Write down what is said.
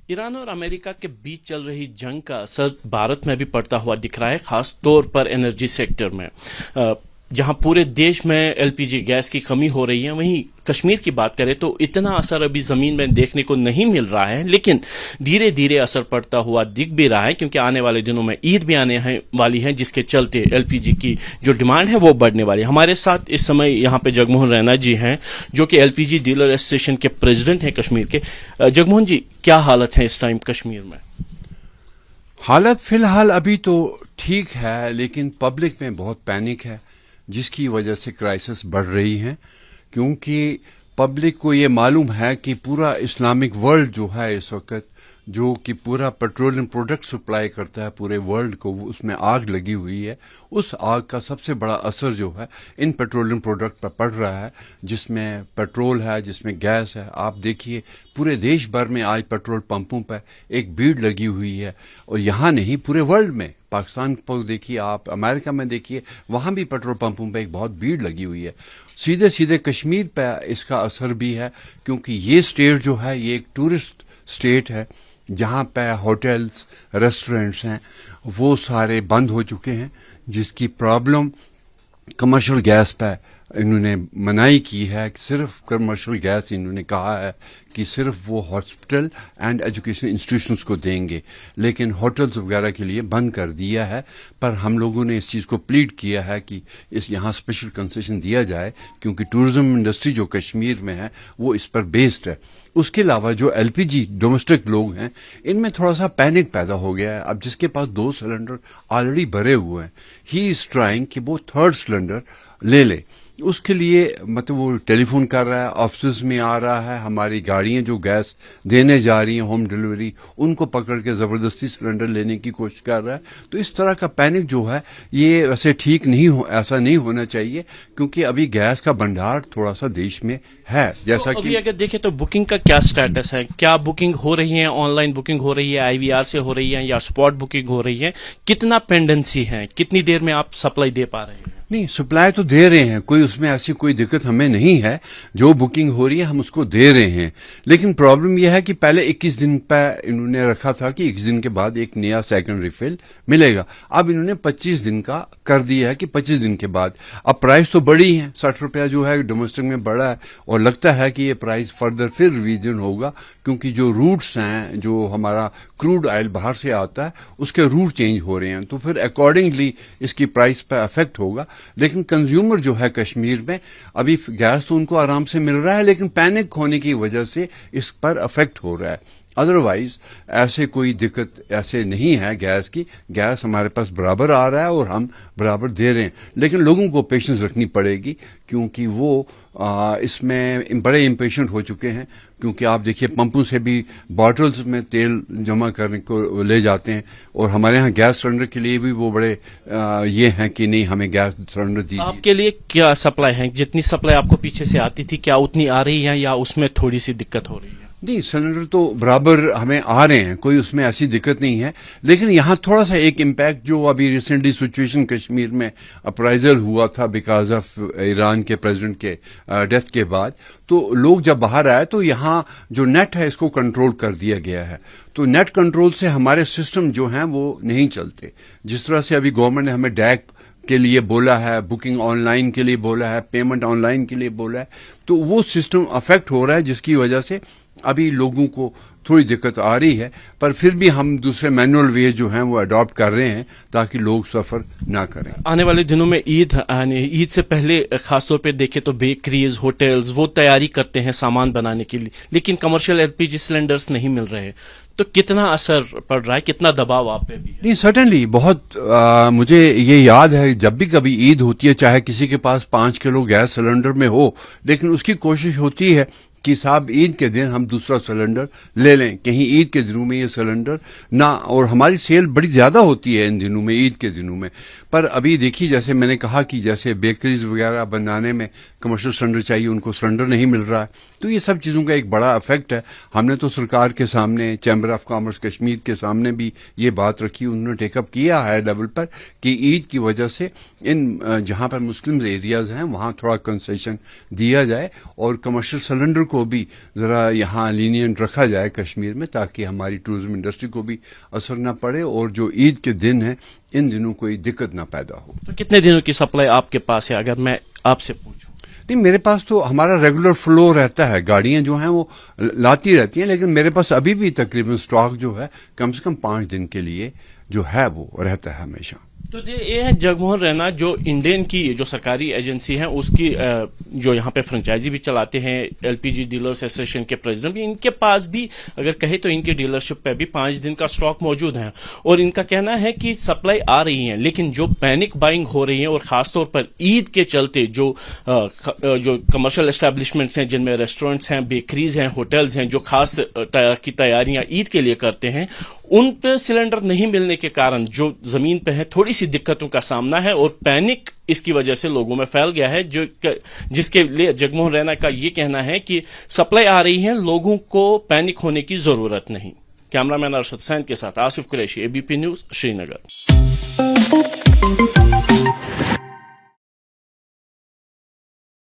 ایران اور امریکہ کے بیچ چل رہی جنگ کا اثر بھارت میں بھی پڑتا ہوا دکھ رہا ہے، خاص طور پر انرجی سیکٹر میں، جہاں پورے دیش میں ایل پی جی گیس کی کمی ہو رہی ہے۔ وہیں کشمیر کی بات کریں تو اتنا اثر ابھی زمین میں دیکھنے کو نہیں مل رہا ہے، لیکن دھیرے دھیرے اثر پڑتا ہوا دکھ بھی رہا ہے، کیونکہ آنے والے دنوں میں عید بھی آنے والی ہے، جس کے چلتے ایل پی جی کی جو ڈیمانڈ ہے وہ بڑھنے والی ہے۔ ہمارے ساتھ اس سمے یہاں پہ جگموہن رینا جی ہیں، جو کہ ایل پی جی ڈیلر ایسوسیشن کے پریزیڈنٹ ہیں کشمیر کے۔ جگموہن جی، کیا حالت ہے اس ٹائم کشمیر میں؟ حالت فی الحال ابھی تو ٹھیک ہے، لیکن پبلک میں بہت پینک ہے، جس کی وجہ سے کرائسس بڑھ رہی ہیں، کیونکہ پبلک کو یہ معلوم ہے کہ پورا اسلامک ورلڈ جو ہے اس وقت، جو کہ پورا پیٹرولیم پروڈکٹ سپلائی کرتا ہے پورے ورلڈ کو، اس میں آگ لگی ہوئی ہے۔ اس آگ کا سب سے بڑا اثر جو ہے ان پیٹرولیم پروڈکٹ پر پڑ رہا ہے، جس میں پیٹرول ہے، جس میں گیس ہے۔ آپ دیکھیے پورے دیش بھر میں آج پیٹرول پمپوں پر ایک بھیڑ لگی ہوئی ہے، اور یہاں نہیں پورے ورلڈ میں، پاکستان کو دیکھیے آپ، امریکہ میں دیکھیے، وہاں بھی پیٹرول پمپوں پہ ایک بہت بھیڑ لگی ہوئی ہے۔ سیدھے سیدھے کشمیر پہ اس کا اثر بھی ہے، کیونکہ یہ اسٹیٹ جو ہے یہ ایک ٹورسٹ اسٹیٹ ہے، جہاں پہ ہوٹلز، ریسٹورینٹس ہیں وہ سارے بند ہو چکے ہیں، جس کی پرابلم کمرشل گیس پہ انہوں نے منائی کی ہے کہ صرف کمرشل گیس انہوں نے کہا ہے کہ صرف وہ ہاسپٹل اینڈ ایجوکیشن انسٹیٹیوشنز کو دیں گے، لیکن ہوٹلز وغیرہ کے لیے بند کر دیا ہے۔ پر ہم لوگوں نے اس چیز کو پلیڈ کیا ہے کہ یہاں اسپیشل کنسیشن دیا جائے، کیونکہ ٹورزم انڈسٹری جو کشمیر میں ہے وہ اس پر بیسڈ ہے۔ اس کے علاوہ جو ایل پی جی ڈومیسٹک لوگ ہیں، ان میں تھوڑا سا پینک پیدا ہو گیا ہے۔ اب جس کے پاس 2 سلنڈر آلریڈی بھرے ہوئے ہیں، ہی از ٹرائنگ کہ وہ 3rd سلنڈر لے لے۔ اس کے لیے مطلب وہ ٹیلی فون کر رہا ہے، آفسز میں آ رہا ہے، ہماری گاڑیاں جو گیس دینے جا رہی ہیں ہوم ڈیلیوری، ان کو پکڑ کے زبردستی سلنڈر لینے کی کوشش کر رہا ہے۔ تو اس طرح کا پینک جو ہے یہ ویسے ٹھیک نہیں ایسا نہیں ہونا چاہیے، کیونکہ ابھی گیس کا بھنڈار تھوڑا سا دیش میں ہے۔ جیسا کہ ابھی اگر دیکھیں تو بکنگ کا کیا سٹیٹس ہے؟ کیا بکنگ ہو رہی ہے؟ آن لائن بکنگ ہو رہی ہے، آئی وی آر سے ہو رہی ہے، یا اسپاٹ بکنگ ہو رہی ہے؟ کتنا پینڈنسی ہے؟ کتنی دیر میں آپ سپلائی دے پا رہے ہیں؟ نہیں، سپلائی تو دے رہے ہیں، کوئی اس میں ایسی کوئی دقت ہمیں نہیں ہے۔ جو بکنگ ہو رہی ہے ہم اس کو دے رہے ہیں، لیکن پرابلم یہ ہے کہ پہلے 21 دن پہ انہوں نے رکھا تھا کہ 21 دن کے بعد ایک نیا سیکنڈ ریفل ملے گا۔ اب انہوں نے 25 دن کا کر دیا ہے کہ 25 دن کے بعد۔ اب پرائز تو بڑی ہے، 60 روپیہ جو ہے ڈومیسٹک میں بڑا ہے، اور لگتا ہے کہ یہ پرائز فردر پھر ریویژن ہوگا، کیونکہ جو روٹس ہیں، جو ہمارا کروڈ آئل باہر سے آتا ہے، اس کے روٹ چینج ہو رہے ہیں، تو پھر اکارڈنگلی اس کی پرائز پہ افیکٹ ہوگا۔ لیکن کنزیومر جو ہے کشمیر میں، ابھی گیس تو ان کو آرام سے مل رہا ہے، لیکن پینک ہونے کی وجہ سے اس پر افیکٹ ہو رہا ہے۔ ادروائز ایسے کوئی دقت ایسے نہیں ہے گیس کی، گیس ہمارے پاس برابر آ رہا ہے اور ہم برابر دے رہے ہیں، لیکن لوگوں کو پیشنس رکھنی پڑے گی، کیونکہ وہ اس میں بڑے امپیشنٹ ہو چکے ہیں۔ کیونکہ آپ دیکھیے پمپوں سے بھی باٹلز میں تیل جمع کرنے کو لے جاتے ہیں، اور ہمارے ہاں گیس سلنڈر کے لیے بھی وہ بڑے یہ ہیں کہ نہیں ہمیں گیس سلنڈر دیجیے۔ آپ کے لیے کیا سپلائی ہے؟ جتنی سپلائی آپ کو پیچھے سے آتی تھی، کیا اتنی آ رہی ہے یا اس میں تھوڑی سی دقت ہو رہی ہے؟ نہیں، سلنڈر تو برابر ہمیں آ رہے ہیں، کوئی اس میں ایسی دقت نہیں ہے، لیکن یہاں تھوڑا سا ایک امپیکٹ جو ابھی ریسنٹلی سچویشن کشمیر میں اپرائزل ہوا تھا بیکاز آف ایران کے پریزیڈنٹ کے ڈیتھ کے بعد، تو لوگ جب باہر آئے تو یہاں جو نیٹ ہے اس کو کنٹرول کر دیا گیا ہے۔ تو نیٹ کنٹرول سے ہمارے سسٹم جو ہیں وہ نہیں چلتے، جس طرح سے ابھی گورنمنٹ نے ہمیں ڈیک کے لیے بولا ہے، بکنگ آن لائن کے لیے بولا ہے، پیمنٹ آن لائن کے لیے بولا ہے، تو وہ سسٹم افیکٹ ہو رہا ہے، جس کی وجہ سے ابھی لوگوں کو تھوڑی دقت آ رہی ہے، پر پھر بھی ہم دوسرے مینول وے جو ہیں وہ اڈاپٹ کر رہے ہیں تاکہ لوگ سفر نہ کریں۔ آنے والے دنوں میں عید سے پہلے خاص طور پہ دیکھیں تو بیکریز، ہوٹلز وہ تیاری کرتے ہیں سامان بنانے کے لیے، لیکن کمرشل ایل پی جی سلنڈرز نہیں مل رہے، تو کتنا اثر پڑ رہا ہے؟ کتنا دباؤ آپ پہ بھی ہے؟ نہیں، سرٹنلی بہت مجھے یہ یاد ہے جب بھی کبھی عید ہوتی ہے، چاہے کسی کے پاس 5 کلو گیس سلنڈر میں ہو، لیکن اس کی کوشش ہوتی ہے کہ صاحب عید کے دن ہم دوسرا سلنڈر لے لیں، کہیں عید کے دنوں میں یہ سلنڈر نہ، اور ہماری سیل بڑی زیادہ ہوتی ہے ان دنوں میں، عید کے دنوں میں۔ پر ابھی دیکھیے جیسے میں نے کہا کہ جیسے بیکریز وغیرہ بنانے میں کمرشل سلنڈر چاہیے ان کو سلنڈر نہیں مل رہا ہے. تو یہ سب چیزوں کا ایک بڑا افیکٹ ہے. ہم نے تو سرکار کے سامنے، چیمبر آف کامرس کشمیر کے سامنے بھی یہ بات رکھی، انہوں نے ٹیک اپ کیا ہائی لیول پر کہ عید کی وجہ سے ان جہاں پر مسلم ایریاز ہیں وہاں تھوڑا کنسیشن دیا جائے اور کمرشل سلنڈر کو بھی ذرا یہاں لینینٹ رکھا جائے کشمیر میں، تاکہ ہماری ٹورزم انڈسٹری کو بھی اثر نہ پڑے اور جو عید کے دن ہیں ان دنوں کوئی دقت نہ پیدا ہو. تو کتنے دنوں کی سپلائی آپ کے پاس ہے اگر میں آپ سے پوچھوں؟ نہیں، میرے پاس تو ہمارا ریگولر فلو رہتا ہے، گاڑیاں جو ہیں وہ لاتی رہتی ہیں، لیکن میرے پاس ابھی بھی تقریباً سٹاک جو ہے کم سے کم 5 دن کے لیے جو ہے وہ رہتا ہے ہمیشہ. تو یہ ہے جگموہن رینا جو انڈین کی جو سرکاری ایجنسی ہیں اس کی جو یہاں پہ فرنچائزی بھی چلاتے ہیں، ایل پی جی ڈیلرز ایسوسیشن کے پریزیڈنٹ بھی، ان کے پاس بھی اگر کہے تو ان کی ڈیلرشپ پہ بھی 5 دن کا سٹاک موجود ہے اور ان کا کہنا ہے کہ سپلائی آ رہی ہیں، لیکن جو پینک بائنگ ہو رہی ہے اور خاص طور پر عید کے چلتے جو کمرشل اسٹیبلشمنٹس ہیں جن میں ریسٹورینٹس ہیں، بیکریز ہیں، ہوٹلز ہیں جو خاص کی تیاریاں عید کے لیے کرتے ہیں، ان پہ سلنڈر نہیں ملنے کے کارن جو زمین پہ ہے تھوڑی سی دقتوں کا سامنا ہے اور پینک اس کی وجہ سے لوگوں میں پھیل گیا ہے، جس کے لیے جگموہن رینا کا یہ کہنا ہے کہ سپلائی آ رہی ہے، لوگوں کو پینک ہونے کی ضرورت نہیں. کیمرہ مین ارشد حسین کے ساتھ آصف قریشی، ABP نیوز، شری نگر.